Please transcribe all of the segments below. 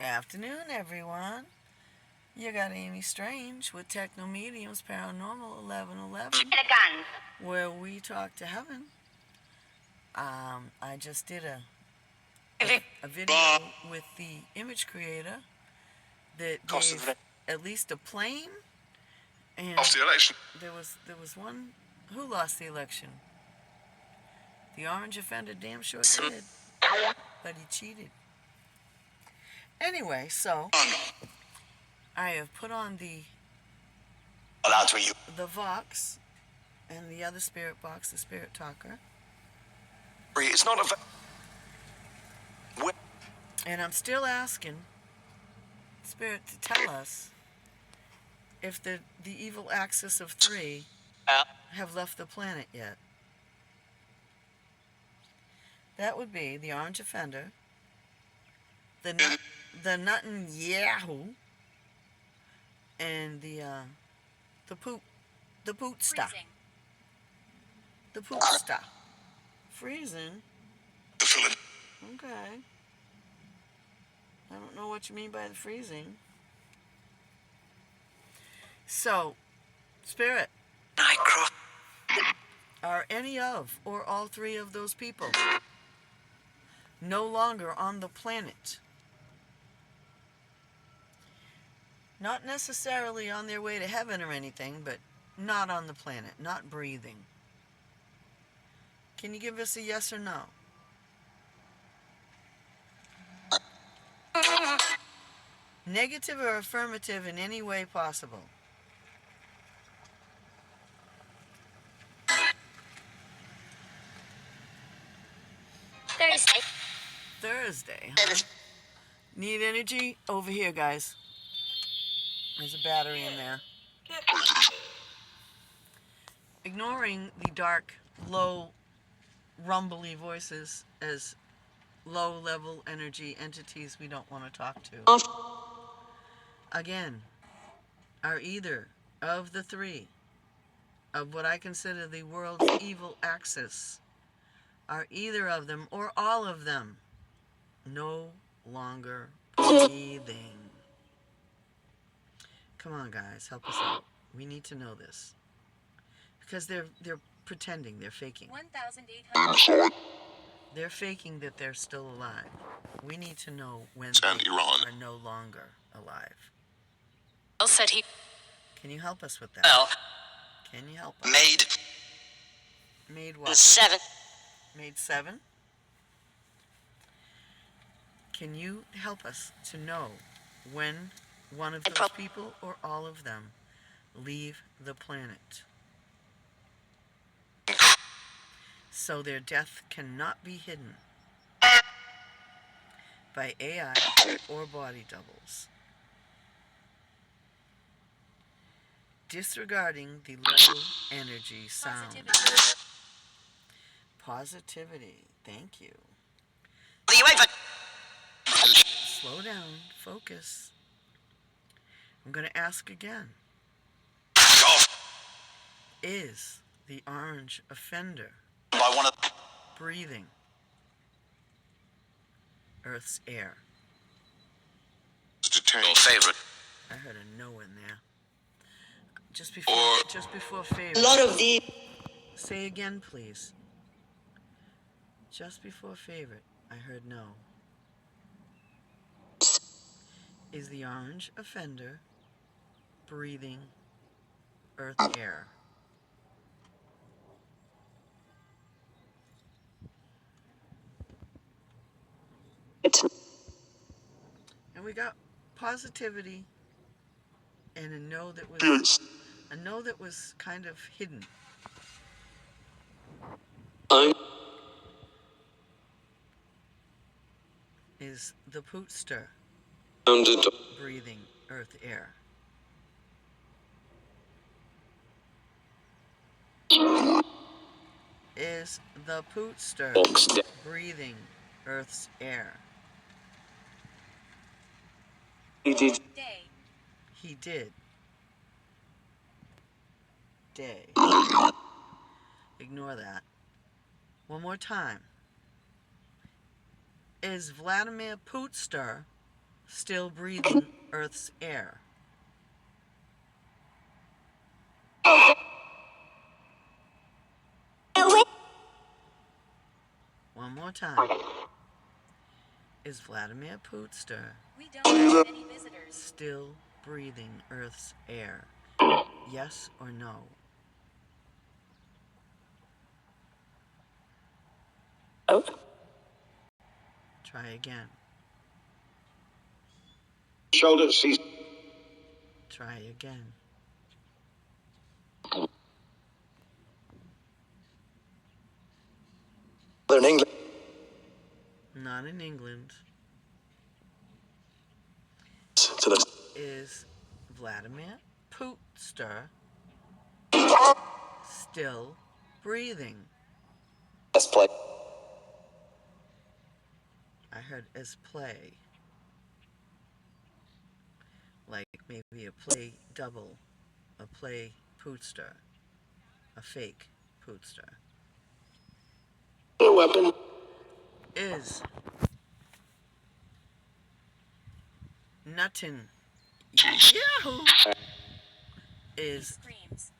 Afternoon, everyone. You got Amy Strange with Techno Mediums Paranormal 1111, where we talk to heaven. I just did a video with the image creator that gave at least a plane, and Lost the election. there was one who lost the election. The orange offender damn sure did, but he cheated. Anyway, so I have put on the Vox and the other spirit box, the spirit talker. It's not a. And I'm still asking Spirit to tell us if the evil axis of 3 have left the planet yet. That would be the orange offender, the Nuttin Yahoo, and the pootsta. The pootsta. Freezing? Okay. I don't know what you mean by the freezing. So, Spirit, are any of or all 3 of those people no longer on the planet? Not necessarily on their way to heaven or anything, but not on the planet, not breathing. Can you give us a yes or no? Negative or affirmative in any way possible? Thursday, huh? Need energy? Over here, guys. There's a battery in there. Ignoring the dark, low, rumbly voices as low-level energy entities we don't want to talk to. Again, are either of the 3 of what I consider the world's evil axis, are either of them or all of them no longer breathing? Come on, guys, help us out. We need to know this. Because they're pretending, they're faking. 1,800. They're faking that they're still alive. We need to know when And they Iran. are no longer alive. Said he. Can you help us with that? Well, Can you help us? Made what? 7. Made 7? Can you help us to know when one of those people or all of them leave the planet, so their death cannot be hidden by AI or body doubles? Disregarding the low energy sound. Positivity. Thank you. Slow down. Focus. I'm going to ask again. Is the orange offender breathing Earth's air? Favorite. I heard a no in there. Just before favorite. A lot of the. Say again, please. Just before favorite, I heard no. Is the orange offender breathing Earth air? And we got positivity and a no that was kind of hidden. Is the pootster breathing Earth air? Is the pootster breathing Earth's air? He did. He did. Day. Ignore that. One more time. Is Vladimir Pootster still breathing Earth's air? One more time. Is Vladimir Pootster We don't have any visitors. still breathing Earth's air? Yes or no? Oh. Try again. Shoulder sees. Try again. In England. Not in England. To the Is Vladimir Pootster still breathing? best play. I heard as play. Like maybe a play double, a play Pootster, a fake Pootster. A weapon. Is Nuttin Yahoo? Is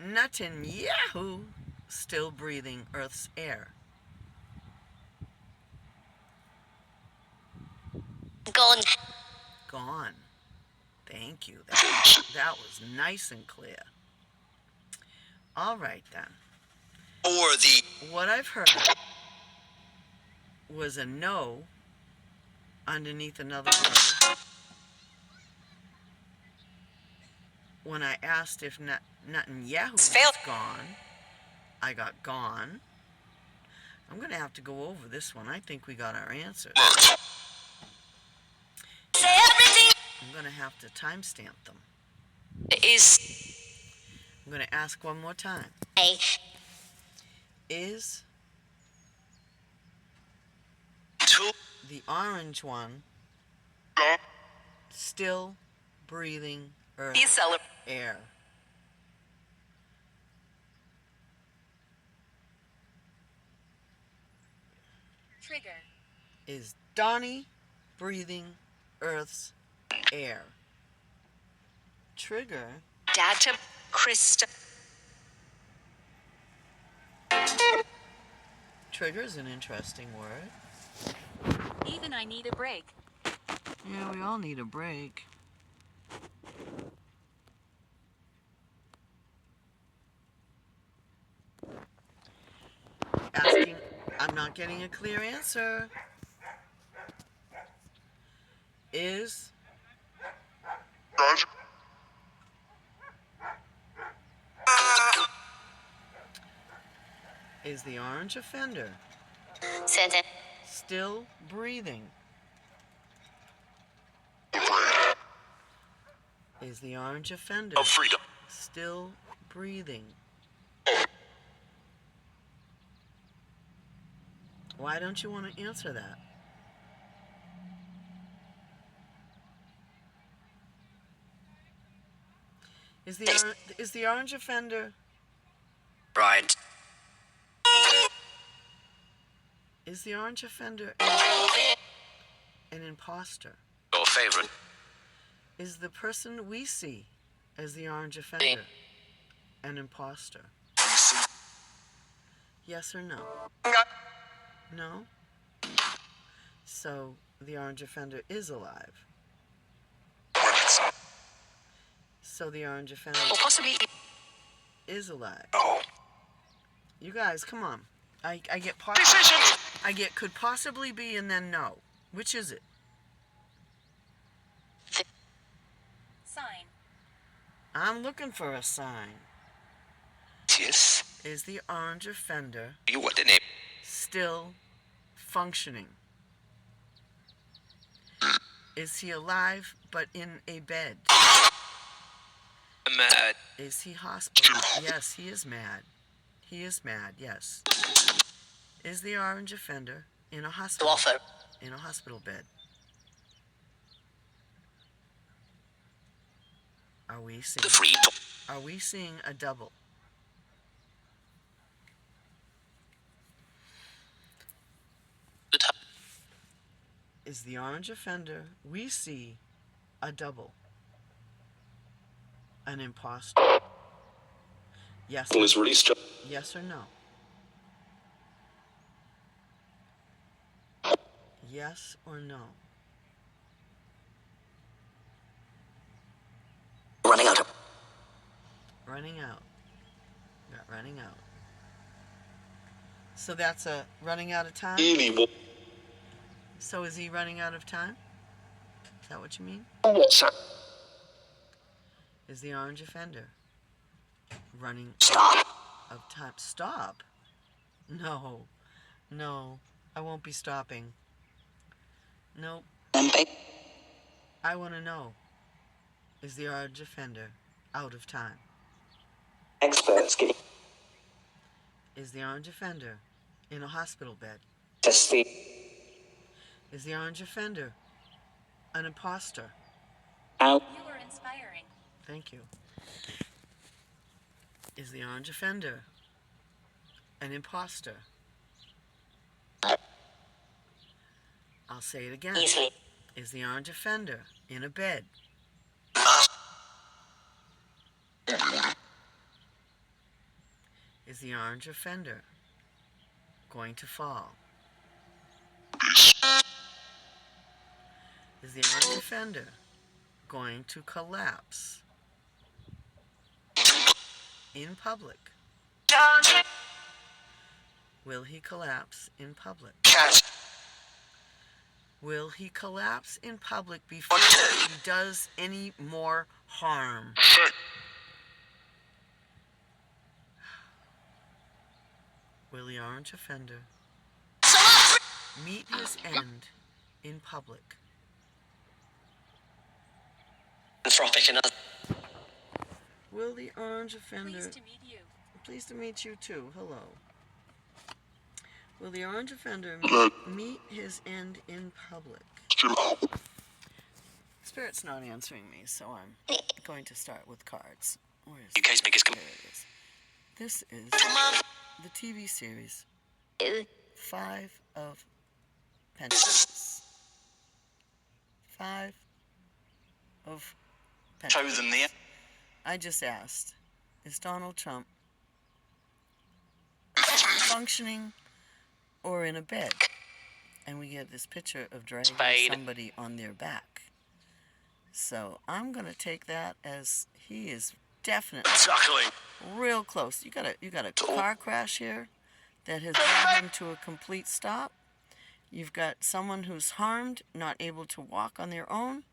Nuttin Yahoo still breathing Earth's air? Gone. Gone. Thank you. That was nice and clear. All right then. Or the What I've heard was a no underneath another word. When I asked if Netanyahu was gone, I got gone. I'm going to have to go over this one. I think we got our answers. I'm going to have to timestamp them. I'm going to ask one more time. Is the orange one still breathing Earth's air? Trigger. Is Donnie breathing Earth's air? Trigger. Data. Krista. Trigger is an interesting word. Even I need a break. Yeah, we all need a break. Asking, I'm not getting a clear answer. Is the orange offender Sentence. still breathing? Is the orange offender of freedom. still breathing? Why don't you want to answer that? Is the orange offender Right. is the orange offender an imposter? Your favorite. Is the person we see as the orange offender an imposter? Yes or no? No? So the orange offender is alive. So the orange offender Or possibly. is alive. Oh. You guys, come on. I get Decisions. I get could possibly be and then no. Which is it? Sign. I'm looking for a sign. Yes. Is the orange offender You want the name? still functioning? Is he alive but in a bed? Mad. Is he hospitalized? Yes, he is mad. He is mad, yes. Is the orange offender in a hospital? In a hospital bed? Are we The seeing free. Are we seeing a double? Is the orange offender we see a double, an imposter? Yes. Is released. Yes or no? Yes or no? Running out. Running out. Got running out. So that's a running out of time? So is he running out of time? Is that what you mean? Is the orange offender running Stop. out of time? Stop? No. No. I won't be stopping. Nope. I want to know. Is the orange offender out of time? Experts giving Is the orange offender in a hospital bed? testing. Is the orange offender an imposter? Out. You are inspiring. Thank you. Is the orange offender an imposter? I'll say it again. Easily. Is the orange offender in a bed? Is the orange offender going to fall? Is the orange offender going to collapse in public? Will he collapse in public? Catch. Will he collapse in public before he does any more harm? Will the orange offender meet his end in public? Anthropic and other. Will the orange offender... Pleased to meet you. Pleased to meet you too. Hello. Will the orange offender meet his end in public? Spirit's not answering me, so I'm going to start with cards. Where is it? UK's biggest. There it is. This is the TV series 5 of Pentacles. 5 of Show Pentacles. them the. I just asked, is Donald Trump functioning or in a bed? And we get this picture of dragging Spade. somebody on their back. So I'm going to take that as he is definitely Suckling. real close. You got a car crash here that has brought him to a complete stop. You've got someone who's harmed, not able to walk on their own,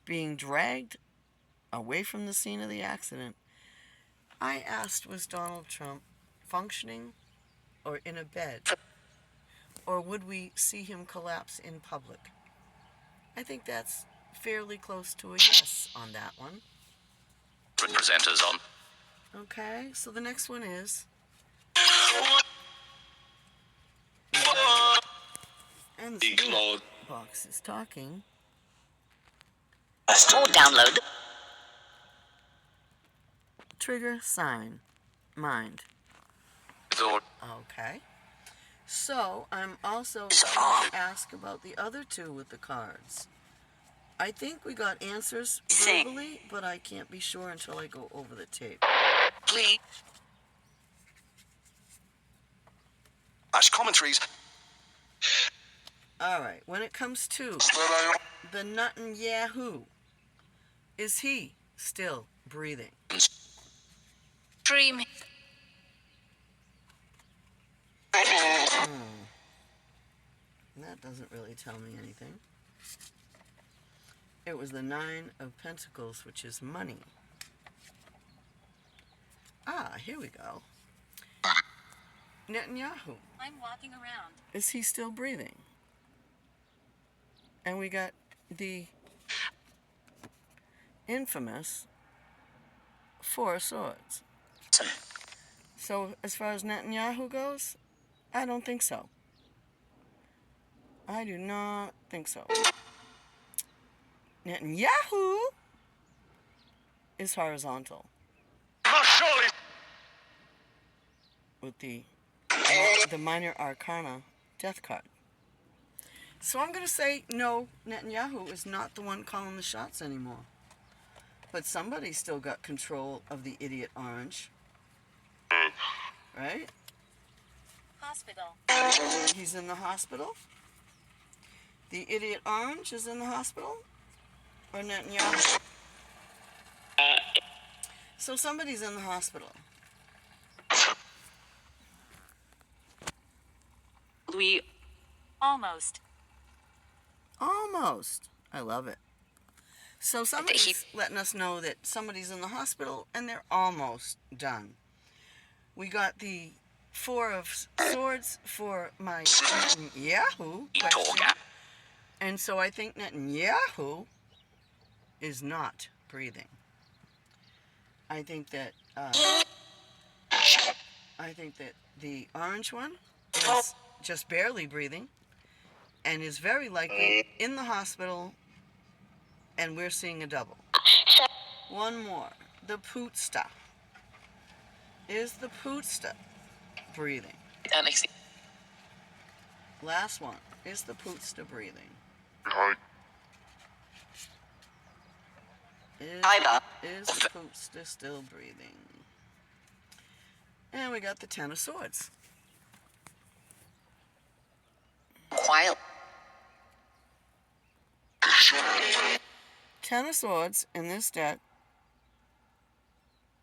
being dragged away from the scene of the accident. I asked, was Donald Trump functioning or in a bed? Or would we see him collapse in public? I think that's fairly close to a yes on that one. Presenters on. Okay, so the next one is... And the spirit box is talking. Or download. Trigger, sign, mind. Or Okay. So, I'm also going to ask about the other two with the cards. I think we got answers verbally, but I can't be sure until I go over the tape. please. Ash commentaries. Alright, when it comes to the Nuttin Yahoo, is he still breathing? Dream. That doesn't really tell me anything. It was the 9 of Pentacles, which is money. Ah, here we go. Netanyahu. I'm walking around. Is he still breathing? And we got the infamous 4 of Swords. So, as far as Netanyahu goes, I don't think so. I do not think so. Netanyahu is horizontal. With the Minor Arcana Death card. So I'm going to say no, Netanyahu is not the one calling the shots anymore. But somebody's still got control of the idiot orange. Right? Hospital. He's in the hospital. The idiot orange is in the hospital. Or Netanyahu. So somebody's in the hospital. We Almost. Almost. I love it. So somebody's letting us know that somebody's in the hospital and they're almost done. We got the 4 of swords for my Netanyahu question. And so I think Netanyahu is not breathing. I think that the orange one is just barely breathing and is very likely in the hospital, and we're seeing a double. One more. The pootsta. Is the pootsta breathing? Last one. Is the pootsta breathing? Is the pootsta still breathing? And we got the 10 of swords. quiet. 10 of swords in this deck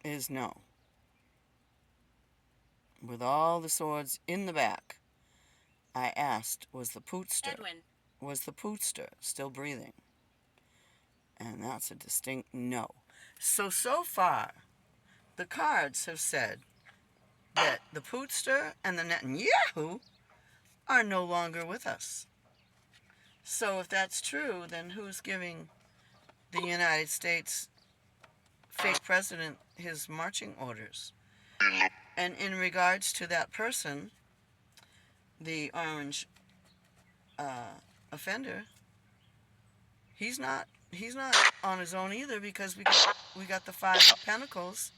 is no. With all the swords in the back, I asked, was the pootster still breathing? And that's a distinct no. So far, the cards have said that the pootster and the Netanyahu are no longer with us. So if that's true, then who's giving the United States fake president his marching orders? And in regards to that person, the orange offender, he's not on his own either, because we got the 5 of Pentacles,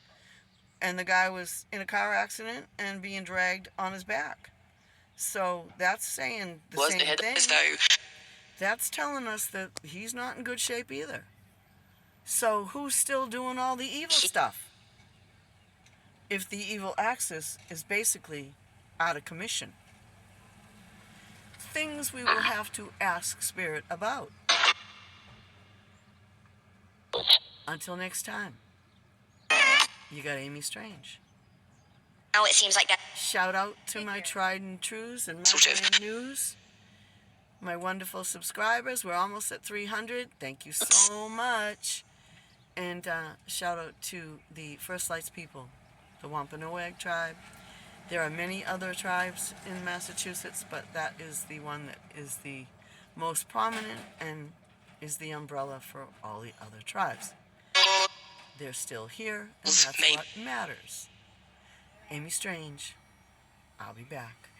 and the guy was in a car accident and being dragged on his back. So that's saying the same thing. That's telling us that he's not in good shape either. So who's still doing all the evil stuff? If the evil axis is basically out of commission. Things we will have to ask Spirit about. Until next time, you got Amy Strange. Now it seems like that. Shout out to my tried and trues and my brand news. My wonderful subscribers. We're almost at 300. Thank you so much. And shout out to the First Lights people, the Wampanoag tribe. There are many other tribes in Massachusetts, but that is the one that is the most prominent and is the umbrella for all the other tribes. They're still here, and that's what matters. Amy Strange. I'll be back.